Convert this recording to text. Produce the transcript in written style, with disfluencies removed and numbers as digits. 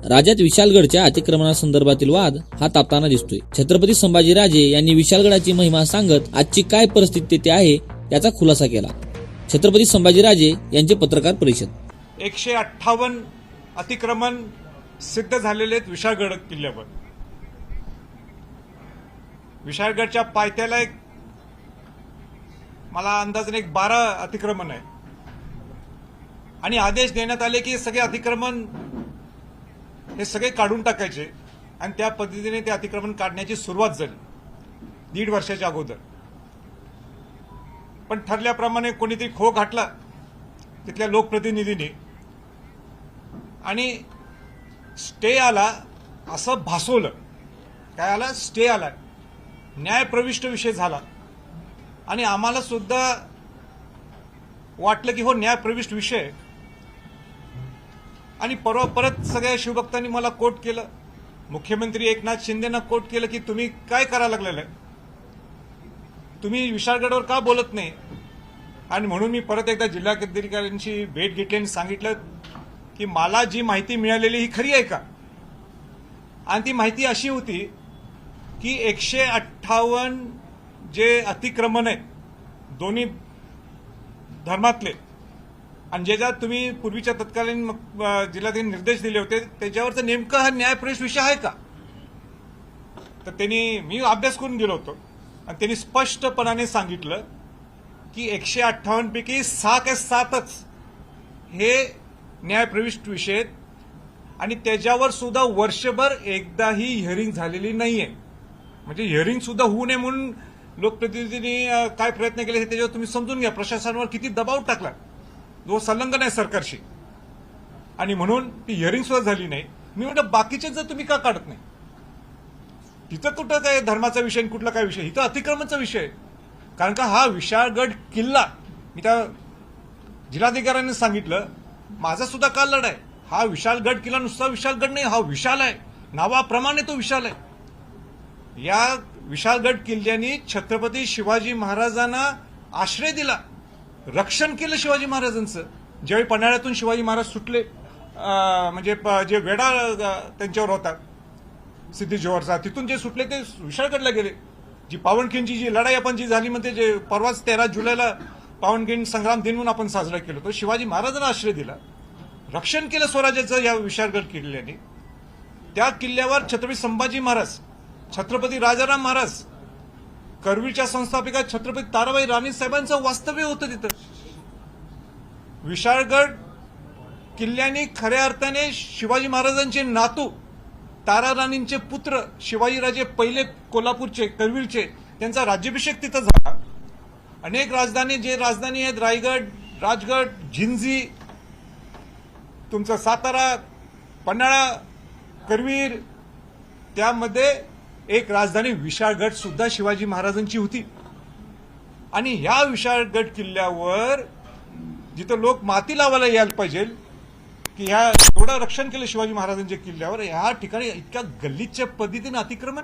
राज्यात विशाळगडच्या अतिक्रमणासंदर्भातील वाद हा तापताना दिसतोय। छत्रपती संभाजीराजे यांनी विशाळगडाची महिमा सांगत आजची काय परिस्थिती तेथे आहे याचा खुलासा केला। छत्रपती संभाजीराजे यांची पत्रकार परिषद। 158 अतिक्रमण सिद्ध झालेले आहेत विशाळगड किल्ल्यावर। विशाळगडच्या पायथ्याला मला अंदाजाने 12 अतिक्रमण आहे आणि आदेश देण्यात आले की सगळे अतिक्रमण हे सगळे काढून टाकायचे आणि त्या पद्धतीने ते अतिक्रमण काढण्याची सुरुवात झाली 1.5 वर्षाच्या अगोदर। पण ठरल्याप्रमाणे कोणीतरी खो घातला तिथल्या लोकप्रतिनिधींनी आणि स्टे आला असं भासवलं। काय आला? स्टे आला, न्यायप्रविष्ट विषय झाला आणि आम्हाला सुद्धा वाटलं की हो न्यायप्रविष्ट विषय। आणि परवा परत सगळ्या शिवभक्तांनी मला कोट केलं, मुख्यमंत्री एकनाथ शिंदेना कोट केलं की तुम्ही काय करायला लागलेलं आहे, तुम्ही विशाळगडावर का बोलत नाही। आणि म्हणून मी परत एकदा जिल्हाधिकाऱ्यांची भेट घेतली आणि सांगितलं की मला जी माहिती मिळालेली ही खरी आहे का। आणि ती माहिती अशी होती की 158 जे अतिक्रमण आहे दोन्ही धर्मातले आणि ज्याच्यात तुम्ही पूर्वीच्या तत्कालीन जिल्हाधिकारी निर्देश दिले होते त्याच्यावरचा नेमका हा न्यायप्रविष्ट विषय आहे का। तर त्यांनी मी अभ्यास करून गेलो होतो आणि त्यांनी स्पष्टपणाने सांगितलं की 158 पैकी 6 के 7च हे न्यायप्रविष्ट विषय आहेत आणि त्याच्यावर सुद्धा वर्षभर एकदाही हिअरिंग झालेली नाहीये। म्हणजे हिअरिंग सुद्धा होऊ नये म्हणून लोकप्रतिनिधींनी काय प्रयत्न केले हे त्याच्यावर तुम्ही समजून घ्या। प्रशासनावर किती दबाव टाकला जो संलग्न आहे सरकारशी आणि म्हणून ती हिअरिंग सुद्धा झाली नाही। मी म्हटलं बाकीचे जर तुम्ही का काढत नाही, तिथं कुठं काय धर्माचा विषय कुठला काय विषय, इथं अतिक्रमणाचा विषय। कारण का हा विशाळगड किल्ला मी त्या जिल्हाधिकाऱ्यांनी सांगितलं माझा सुद्धा काल लढा आहे। हा विशाळगड किल्ला नुसता विशाळगड नाही, हा विशाल आहे, नावाप्रमाणे तो विशाल आहे। या विशाळगड किल्ल्याने छत्रपती शिवाजी महाराजांना आश्रय दिला, रक्षण केलं शिवाजी महाराजांचं। ज्यावेळी पन्हाळ्यातून शिवाजी महाराज सुटले म्हणजे जे वेढा त्यांच्यावर होता सिद्धी जोहरचा, तिथून जे सुटले ते विशाळगडला गेले। जी पावनखिंडची जी लढाई आपण जी झाली म्हणजे जे परवाच 13 जुलैला पावनखिंड संग्राम दिन म्हणून आपण साजरा केला, तो शिवाजी महाराजांना आश्रय दिला, रक्षण केलं स्वराज्याचं या विशाळगड किल्ल्याने। त्या किल्ल्यावर छत्रपती संभाजी महाराज, छत्रपती राजाराम महाराज, करवीरच्या संस्थापिका छत्रपती ताराबाई राणी साहेबांचं वास्तव्य होतं तिथं। विशाळगड किल्ल्याने खऱ्या अर्थाने शिवाजी महाराजांचे नातू तारा राणींचे पुत्र शिवाजीराजे पहिले कोल्हापूरचे करवीरचे त्यांचा राज्याभिषेक तिथं झाला। अनेक राजधानी जे राजधानी आहेत रायगड, राजगड, झिंजी, तुमचा सातारा, पन्हाळा, करवीर, त्यामध्ये एक राजधानी विशाळगड सुद्धा शिवाजी महाराजांची होती। आणि ह्या विशाळगड किल्ल्यावर जिथं लोक माती लावायला यायला पाहिजे की ह्या एवढं रक्षण केलं शिवाजी महाराजांच्या किल्ल्यावर, ह्या ठिकाणी इतक्या गल्लीच्या पद्धतीने अतिक्रमण।